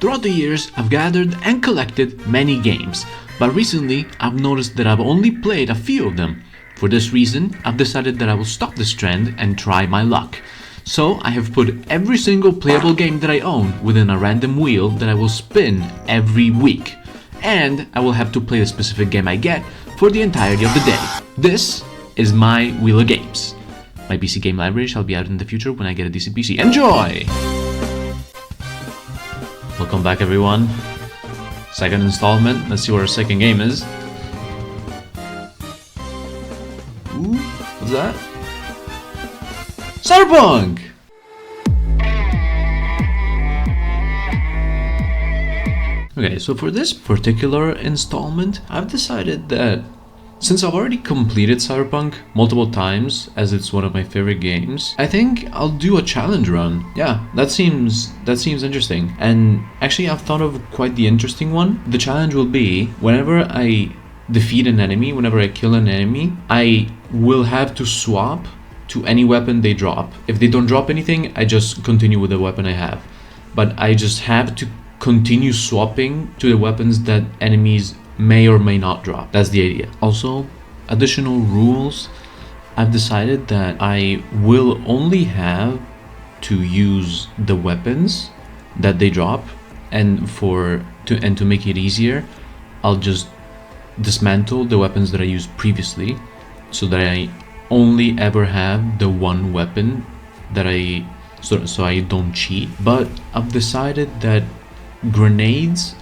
Throughout the years, I've gathered and collected many games, but recently I've noticed that I've only played a few of them. For this reason, I've decided that I will stop this trend and try my luck. So I have put every single playable game that I own within a random wheel that I will spin every week. And I will have to play the specific game I get for the entirety of the day. This is my Wheel of Games. My PC game library shall be out in the future when I get a decent PC. Enjoy! Welcome back, everyone. Second installment. Let's see what our second game is. Ooh, what's that? CyberPunk! Okay, so for this particular installment, I've decided that since I've already completed CyberPunk multiple times, as it's one of my favorite games, I think I'll do a challenge run. Yeah, that seems interesting. And actually, I've thought of quite the interesting one. The challenge will be, whenever I defeat an enemy, whenever I kill an enemy, I will have to swap to any weapon they drop. If they don't drop anything, I just continue with the weapon I have. But I just have to continue swapping to the weapons that enemies may or may not drop. That's the idea. Also, additional rules. I've decided that I will only have to use the weapons that they drop, and to make it easier, I'll just dismantle the weapons that I used previously, so that I only ever have the one weapon that so I don't cheat. But I've decided that grenades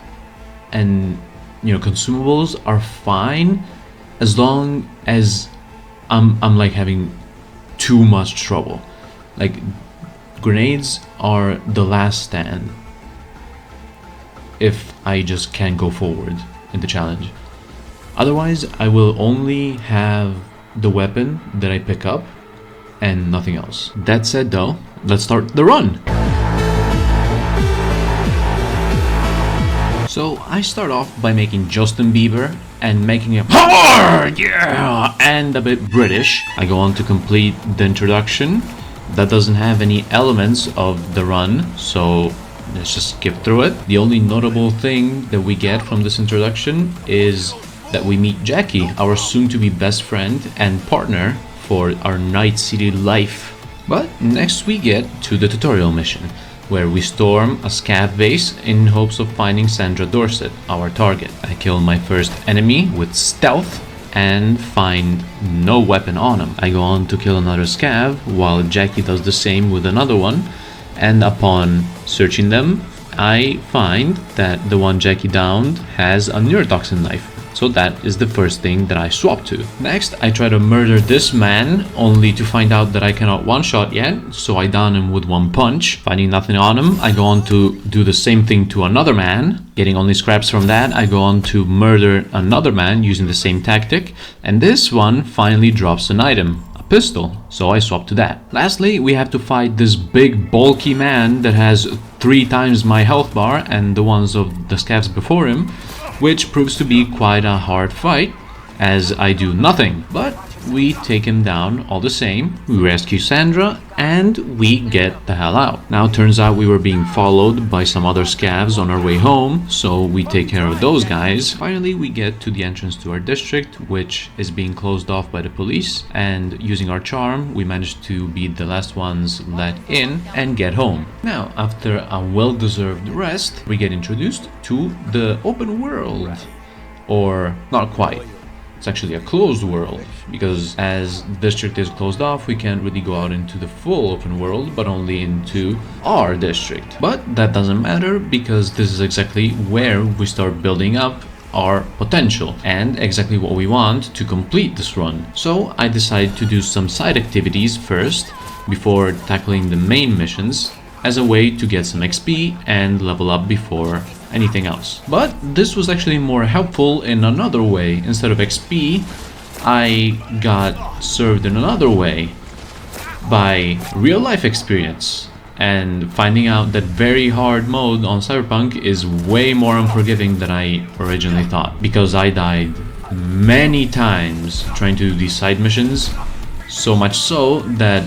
and consumables are fine as long as I'm like having too much trouble. Like, grenades are the last stand if I just can't go forward in the challenge. Otherwise, I will only have the weapon that I pick up and nothing else. That said though, let's start the run. So I start off by making Justin Bieber and making it hard, yeah, and a bit British. I go on to complete the introduction. That doesn't have any elements of the run, so let's just skip through it. The only notable thing that we get from this introduction is that we meet Jackie, our soon-to-be best friend and partner for our Night City life. But next we get to the tutorial mission, where we storm a scav base in hopes of finding Sandra Dorset, our target. I kill my first enemy with stealth and find no weapon on him. I go on to kill another scav while Jackie does the same with another one, and upon searching them, I find that the one Jackie downed has a neurotoxin knife. So that is the first thing that I swap to. Next, I try to murder this man, only to find out that I cannot one-shot yet, so I down him with one punch. Finding nothing on him, I go on to do the same thing to another man. Getting only scraps from that, I go on to murder another man using the same tactic, and this one finally drops an item, a pistol, so I swap to that. Lastly, we have to fight this big bulky man that has 3 times my health bar and the ones of the scavs before him, which proves to be quite a hard fight, as I do nothing. But we take him down all the same, we rescue Sandra, and we get the hell out. Now, turns out we were being followed by some other scavs on our way home, so we take care of those guys. Finally, we get to the entrance to our district, which is being closed off by the police, and using our charm, we managed to be the last ones let in and get home. Now, after a well-deserved rest, we get introduced to the open world. Or not quite. It's actually a closed world, because as the district is closed off, we can't really go out into the full open world, but only into our district. But that doesn't matter, because this is exactly where we start building up our potential and exactly what we want to complete this run. So I decided to do some side activities first before tackling the main missions, as a way to get some XP and level up before anything else. But this was actually more helpful in another way. Instead of XP, I got served in another way by real life experience, and finding out that very hard mode on Cyberpunk is way more unforgiving than I originally thought, because I died many times trying to do these side missions, so much so that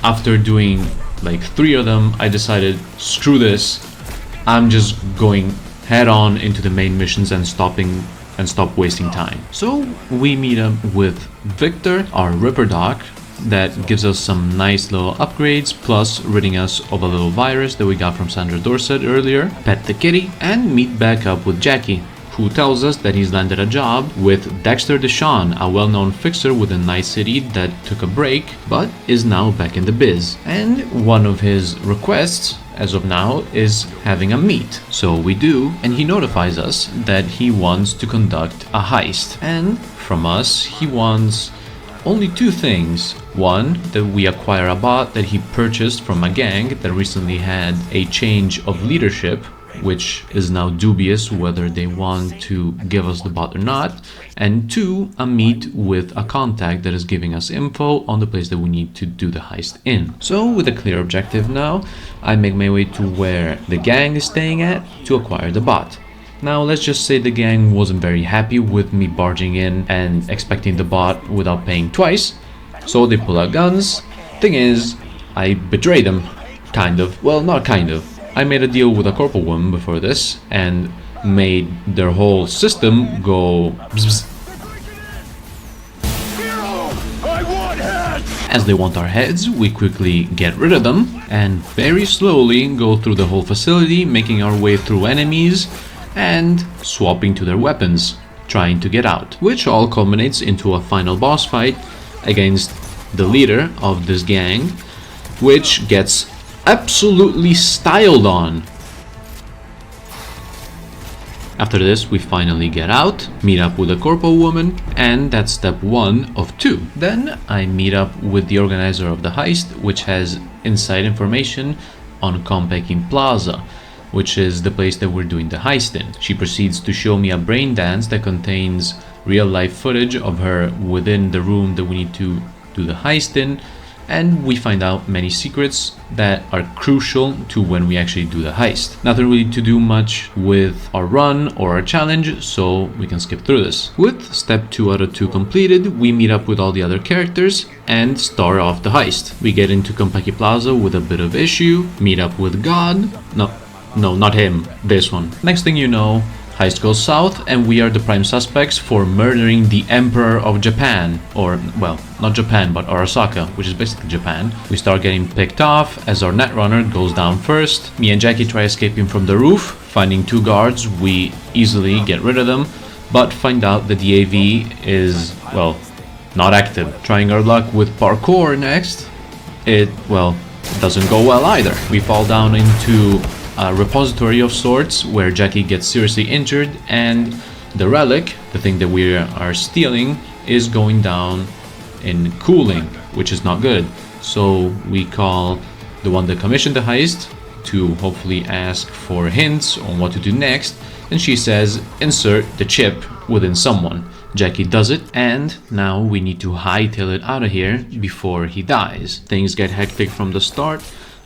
after doing like 3 of them, I decided, screw this, I'm just going head on into the main missions and stop wasting time. So we meet up with Victor, our Ripper Doc, that gives us some nice little upgrades, plus ridding us of a little virus that we got from Sandra Dorset earlier, pet the kitty, and meet back up with Jackie, who tells us that he's landed a job with Dexter Deshawn, a well-known fixer with a nice city that took a break, but is now back in the biz. And one of his requests, as of now, is having a meet. So we do, and he notifies us that he wants to conduct a heist. And from us, he wants only two things. One, that we acquire a bot that he purchased from a gang that recently had a change of leadership, which is now dubious whether they want to give us the bot or not. And two, a meet with a contact that is giving us info on the place that we need to do the heist in. So with a clear objective now, I make my way to where the gang is staying at to acquire the bot. Now let's just say the gang wasn't very happy with me barging in and expecting the bot without paying twice, so they pull out guns. Thing is, I betrayed them, kind of. Well, not kind of. I made a deal with a corporal woman before this and made their whole system go bzz. As they want our heads, we quickly get rid of them and very slowly go through the whole facility, making our way through enemies and swapping to their weapons, trying to get out, which all culminates into a final boss fight against the leader of this gang, which gets absolutely styled on. After this, we finally get out, meet up with a corporal woman, and that's step 1 of 2. Then I meet up with the organizer of the heist, which has inside information on Konpeki Plaza, which is the place that we're doing the heist in. She proceeds to show me a brain dance that contains real life footage of her within the room that we need to do the heist in, and we find out many secrets that are crucial to when we actually do the heist. Nothing really to do much with our run or our challenge, so we can skip through this. With step 2 out of 2 completed, we meet up with all the other characters and start off the heist. We get into Konpeki Plaza with a bit of issue, meet up with God. No, not him, this one. Next thing you know, heist goes south and we are the prime suspects for murdering the Emperor of Japan. Or, well, not Japan, but Arasaka, which is basically Japan. We start getting picked off as our netrunner goes down first. Me and Jackie try escaping from the roof. Finding 2 guards, we easily get rid of them, but find out that the AV is, well, not active. Trying our luck with parkour next, it doesn't go well either. We fall down into a repository of sorts where Jackie gets seriously injured, and the relic, the thing that we are stealing, is going down in cooling, which is not good. So we call the one that commissioned the heist to hopefully ask for hints on what to do next, and she says insert the chip within someone. Jackie does it, and now we need to hightail it out of here before he dies. Things get hectic from the start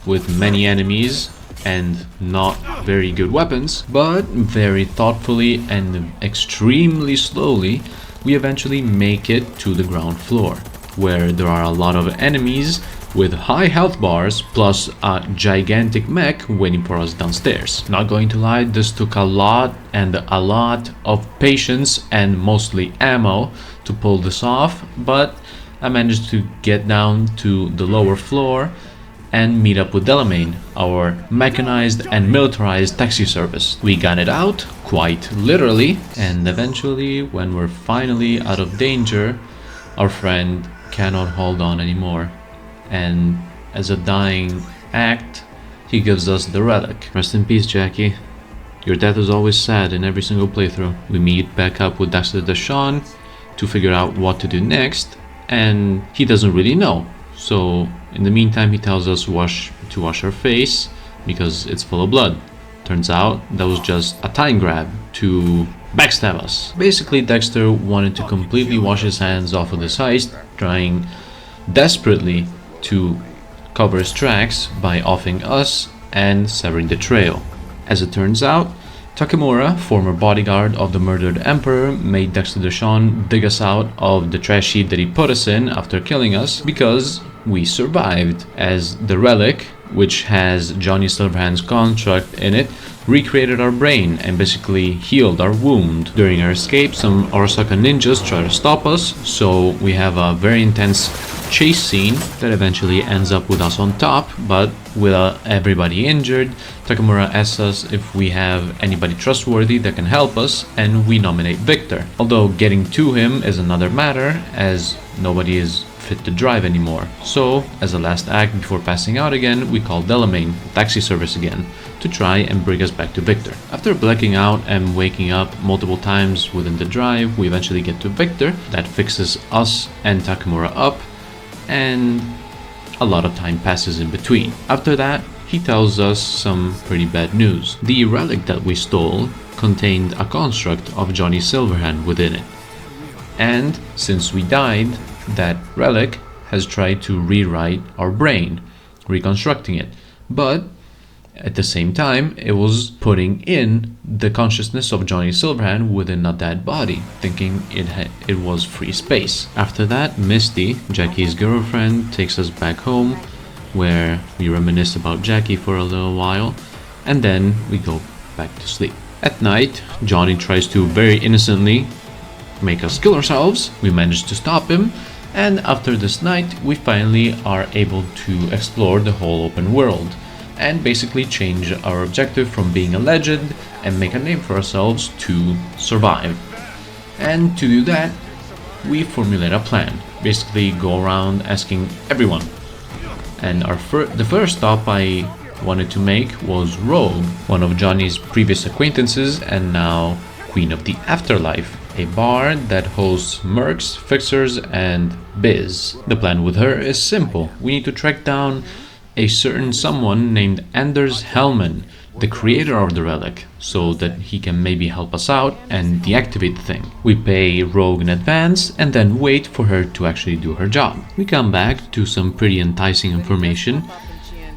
with many enemies and not very good weapons, but very thoughtfully and extremely slowly we eventually make it to the ground floor, where there are a lot of enemies with high health bars plus a gigantic mech waiting for us downstairs. Not going to lie, this took a lot of patience and mostly ammo to pull this off, but I managed to get down to the lower floor and meet up with Delamain, our mechanized and militarized taxi service. We got it out, quite literally, and eventually, when we're finally out of danger, our friend cannot hold on anymore. And as a dying act, he gives us the relic. Rest in peace, Jackie. Your death is always sad in every single playthrough. We meet back up with Dexter Deshawn to figure out what to do next, and he doesn't really know. So in the meantime, he tells us to wash our face because it's full of blood. Turns out that was just a time grab to backstab us. Basically, Dexter wanted to completely wash his hands off of this heist, trying desperately to cover his tracks by offing us and severing the trail. As it turns out, Takemura, former bodyguard of the murdered emperor, made Dexter Deshawn dig us out of the trash heap that he put us in after killing us because we survived, as the relic which has Johnny Silverhand's construct in it, recreated our brain and basically healed our wound. During our escape, some Arasaka ninjas try to stop us, so we have a very intense chase scene that eventually ends up with us on top, but with everybody injured. Takamura asks us if we have anybody trustworthy that can help us, and we nominate Victor. Although getting to him is another matter, as nobody is fit to drive anymore. So, as a last act before passing out again, we call Delamain, taxi service again, to try and bring us back to Victor. After blacking out and waking up multiple times within the drive, we eventually get to Victor. That fixes us and Takamura up, and a lot of time passes in between. After that, he tells us some pretty bad news. The relic that we stole contained a construct of Johnny Silverhand within it. And since we died, that relic has tried to rewrite our brain, reconstructing it. But at the same time, it was putting in the consciousness of Johnny Silverhand within a dead body, thinking it was free space. After that, Misty, Jackie's girlfriend, takes us back home, where we reminisce about Jackie for a little while, and then we go back to sleep. At night, Johnny tries to very innocently make us kill ourselves. We manage to stop him, and after this night, we finally are able to explore the whole open world and basically change our objective from being a legend and make a name for ourselves to survive. And to do that, we formulate a plan. Basically go around asking everyone. And the first stop I wanted to make was Rogue, one of Johnny's previous acquaintances and now Queen of the Afterlife, a bar that hosts mercs, fixers, and biz. The plan with her is simple. We need to track down a certain someone named Anders Hellman, the creator of the relic, so that he can maybe help us out and deactivate the thing. We pay Rogue in advance and then wait for her to actually do her job. We come back to some pretty enticing information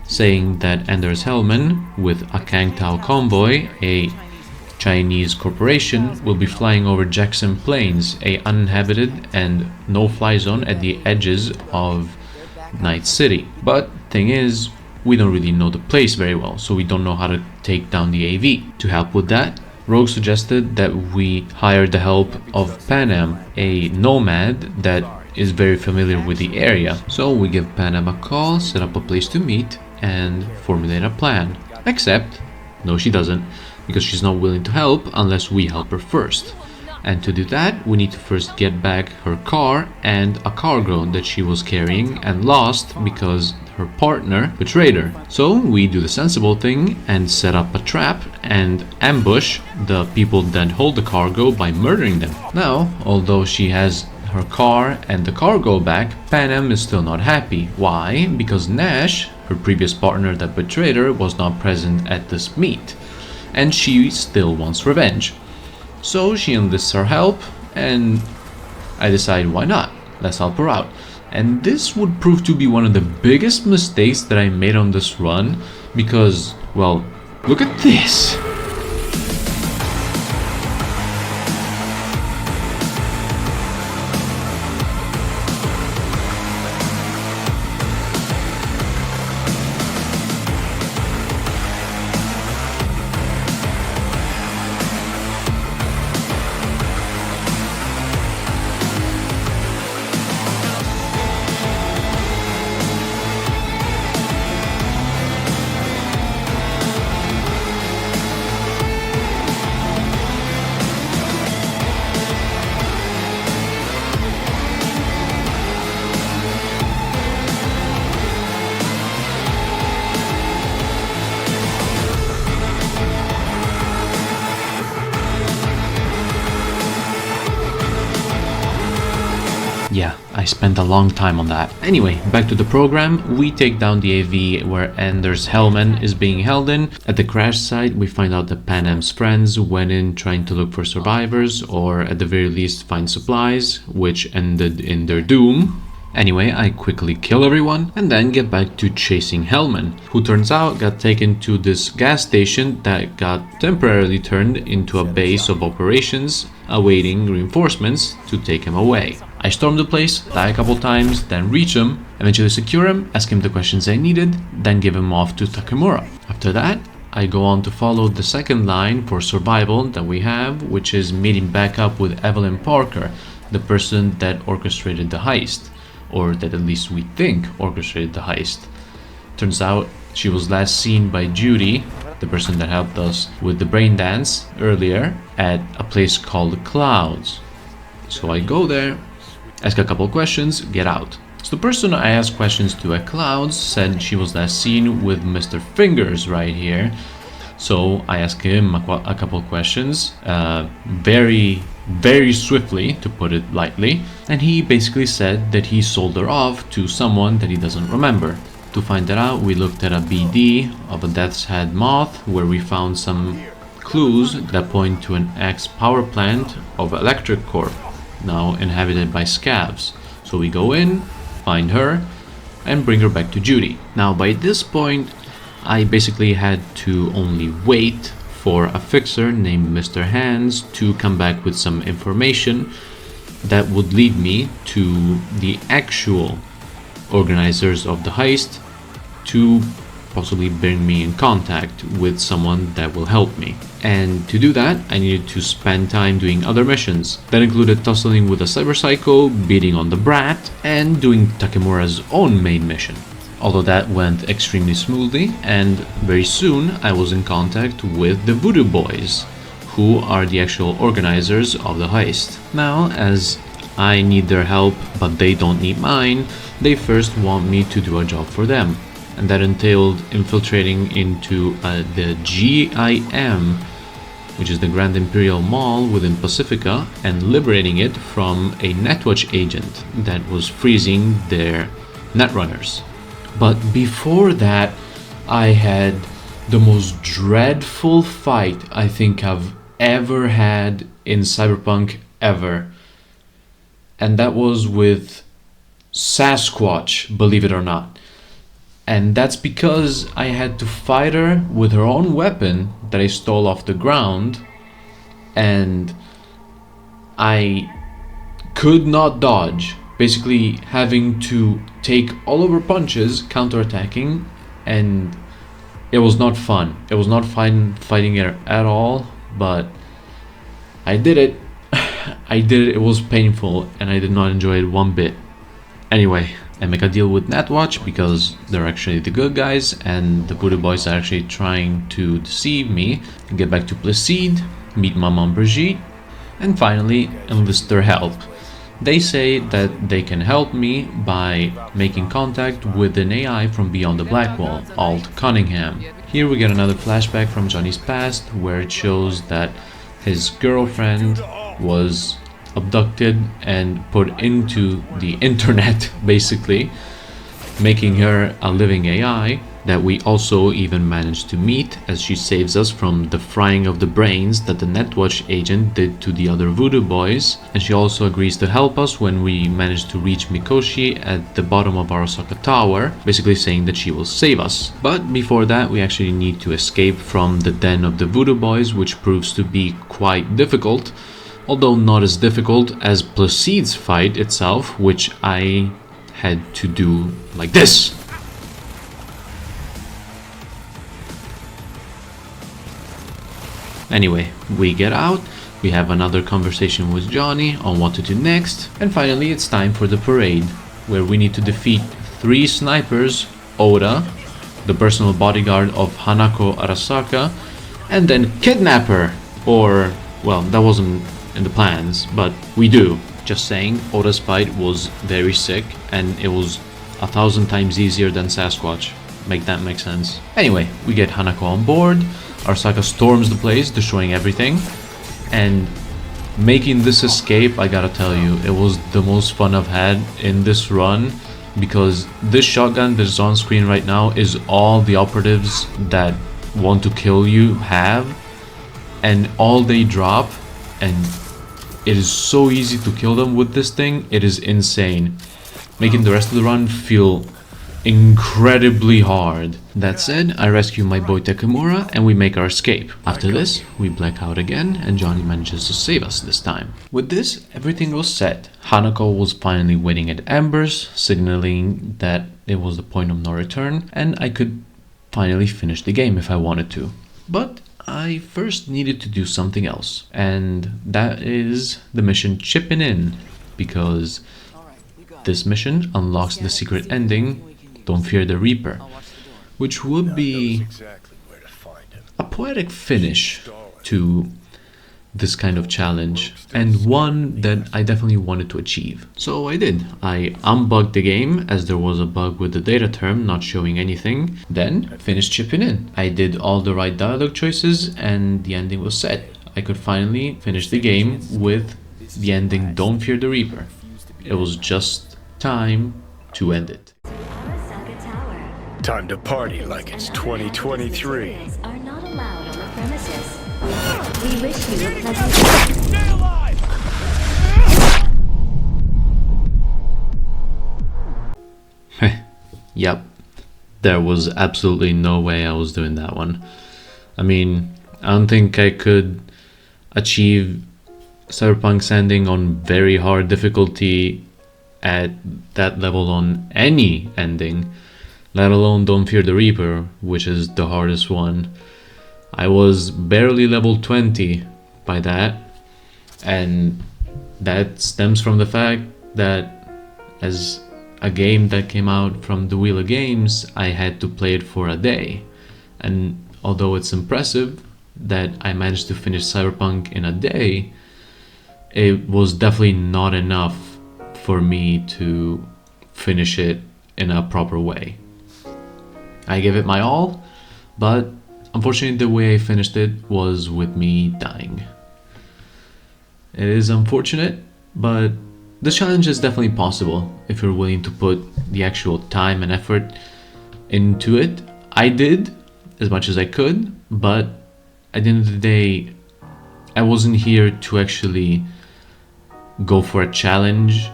saying that Anders Hellman, with a Kangtao convoy, a Chinese corporation, will be flying over Jackson Plains, a uninhabited and no-fly zone at the edges of Night City. But thing is, we don't really know the place very well, so we don't know how to take down the AV. To help with that, Rogue suggested that we hire the help of Panam, a nomad that is very familiar with the area. So we give Panam a call, set up a place to meet, and formulate a plan. Except, no she doesn't, because she's not willing to help unless we help her first. And to do that, we need to first get back her car and a cargo that she was carrying and lost because her partner betrayed her. So we do the sensible thing and set up a trap and ambush the people that hold the cargo by murdering them. Now, although she has her car and the cargo back, Panam is still not happy. Why? Because Nash, her previous partner that betrayed her, was not present at this meet, and she still wants revenge. So she enlists our help, and I decide why not? Let's help her out. And this would prove to be one of the biggest mistakes that I made on this run, because, well, look at this! Yeah, I spent a long time on that. Anyway, back to the program. We take down the AV where Anders Hellman is being held in. At the crash site, we find out that Panam's friends went in trying to look for survivors, or at the very least find supplies, which ended in their doom. Anyway, I quickly kill everyone and then get back to chasing Hellman, who turns out got taken to this gas station that got temporarily turned into a base of operations, awaiting reinforcements to take him away. I storm the place, die a couple times, then reach him, Eventually secure him, ask him the questions I needed, then give him off to Takemura. After that, I go on to follow the second line for survival that we have, which is meeting back up with Evelyn Parker, the person that orchestrated the heist, or that at least we think orchestrated the heist. Turns out she was last seen by Judy, the person that helped us with the brain dance earlier, at a place called Clouds. So I go there, ask a couple questions, get out. So the person I asked questions to at Clouds said she was last seen with Mr. Fingers right here. So I asked him a couple questions, very swiftly, to put it lightly. And he basically said that he sold her off to someone that he doesn't remember. To find that out, we looked at a BD of a Death's Head moth, where we found some clues that point to an ex-power plant of Electric Corp, now inhabited by scavs. So we go in, find her, and bring her back to Judy. Now by this point, I basically had to only wait for a fixer named Mr. Hands to come back with some information that would lead me to the actual organizers of the heist to possibly bring me in contact with someone that will help me. And to do that, I needed to spend time doing other missions. That included tussling with a cyber psycho, beating on the brat, and doing Takemura's own main mission. Although that went extremely smoothly, and very soon I was in contact with the Voodoo boys, who are the actual organizers of the heist. Now, as I need their help, but they don't need mine, they first want me to do a job for them. And that entailed infiltrating into the GIM, which is the Grand Imperial Mall within Pacifica, and liberating it from a Netwatch agent that was freezing their netrunners. But before that, I had the most dreadful fight I think I've ever had in CyberPunk ever. And that was with Sasquatch, believe it or not. And that's because I had to fight her with her own weapon that I stole off the ground, and I could not dodge, basically having to take all of her punches, counterattacking, and it was not fun. It was not fun fighting her at all, but I did it. I did it. It was painful, and I did not enjoy it one bit. Anyway, I make a deal with Netwatch because they're actually the good guys, and the Voodoo boys are actually trying to deceive me. Get back to Placide, meet my mom Brigitte, and finally enlist their help. They say that they can help me by making contact with an AI from beyond the Black Wall, Alt Cunningham. Here we get another flashback from Johnny's past, where it shows that his girlfriend was abducted and put into the internet, basically, making her a living AI that we also even managed to meet, as she saves us from the frying of the brains that the Netwatch agent did to the other Voodoo boys, and she also agrees to help us when we manage to reach Mikoshi at the bottom of Arasaka Tower, basically saying that she will save us. But before that, we actually need to escape from the den of the Voodoo boys, which proves to be quite difficult, although not as difficult as Placide's fight itself, which I had to do like this. Anyway, we get out, we have another conversation with Johnny on what to do next, and finally it's time for the parade, where we need to defeat 3 snipers, Oda, the personal bodyguard of Hanako Arasaka, and then kidnap her, or, well, that wasn't in the plans, but we do. Just saying, Oda's fight was very sick, and it was 1,000 times easier than Sasquatch. Make that make sense. Anyway, we get Hanako on board, Arasaka storms the place, destroying everything, and making this escape, I gotta tell you, it was the most fun I've had in this run, because this shotgun that is on screen right now is all the operatives that want to kill you have, and all they drop, and it is so easy to kill them with this thing. It is insane, making the rest of the run feel incredibly hard. That said, I rescue my boy Takemura and we make our escape. After this, we black out again and Johnny manages to save us this time. With this, everything was set. Hanako was finally waiting at Embers, signaling that it was the point of no return, and I could finally finish the game if I wanted to. But I first needed to do something else, and that is the mission Chipping In, because this mission unlocks the secret ending, Don't Fear the Reaper, which would be a poetic finish to this kind of challenge, and one that I definitely wanted to achieve. So I did. I unbugged the game as there was a bug with the data term not showing anything, then finished Chipping In. I did all the right dialogue choices and the ending was set. I could finally finish the game with the ending Don't Fear the Reaper. It was just time to end it. Time to party like it's 2023. Are not allowed on the premises. We wish you a pleasant Stay alive! Yep, there was absolutely no way I was doing that one. I mean, I don't think I could achieve CyberPunk's ending on very hard difficulty at that level on any ending, let alone Don't Fear the Reaper, which is the hardest one. I was barely level 20 by that, and that stems from the fact that as a game that came out from the Wheel of Games, I had to play it for a day. And although it's impressive that I managed to finish Cyberpunk in a day, it was definitely not enough for me to finish it in a proper way. I gave it my all, but unfortunately the way I finished it was with me dying. It is unfortunate, but this challenge is definitely possible if you're willing to put the actual time and effort into it. I did as much as I could, but at the end of the day, I wasn't here to actually go for a challenge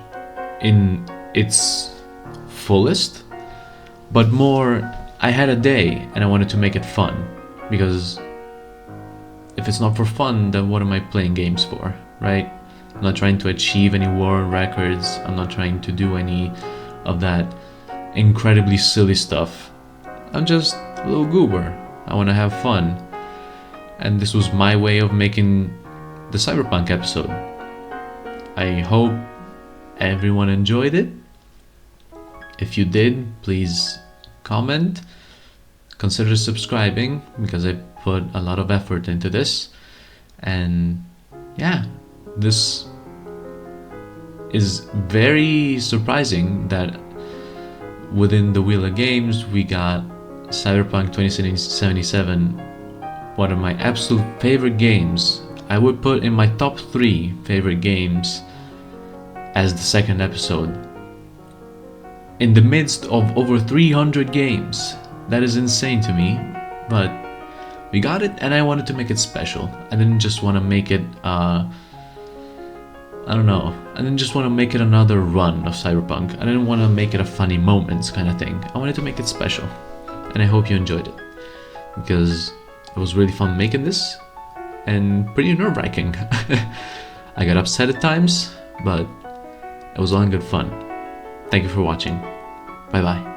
in its fullest, but more, I had a day and I wanted to make it fun, because if it's not for fun, then what am I playing games for, right? I'm not trying to achieve any world records, I'm not trying to do any of that incredibly silly stuff. I'm just a little goober, I want to have fun, and this was my way of making the Cyberpunk episode. I hope everyone enjoyed it. If you did, please comment, consider subscribing, because I put a lot of effort into this, and yeah, this is very surprising that within the Wheel of Games we got Cyberpunk 2077, one of my absolute favorite games. I would put in my top 3 favorite games as the second episode. In the midst of over 300 games. That is insane to me, but we got it and I wanted to make it special. I didn't just want to make it, I don't know, I didn't just want to make it another run of Cyberpunk. I didn't want to make it a funny moments kind of thing. I wanted to make it special, and I hope you enjoyed it, because it was really fun making this, and pretty nerve-wracking. I got upset at times, but it was all in good fun. Thank you for watching. Bye bye.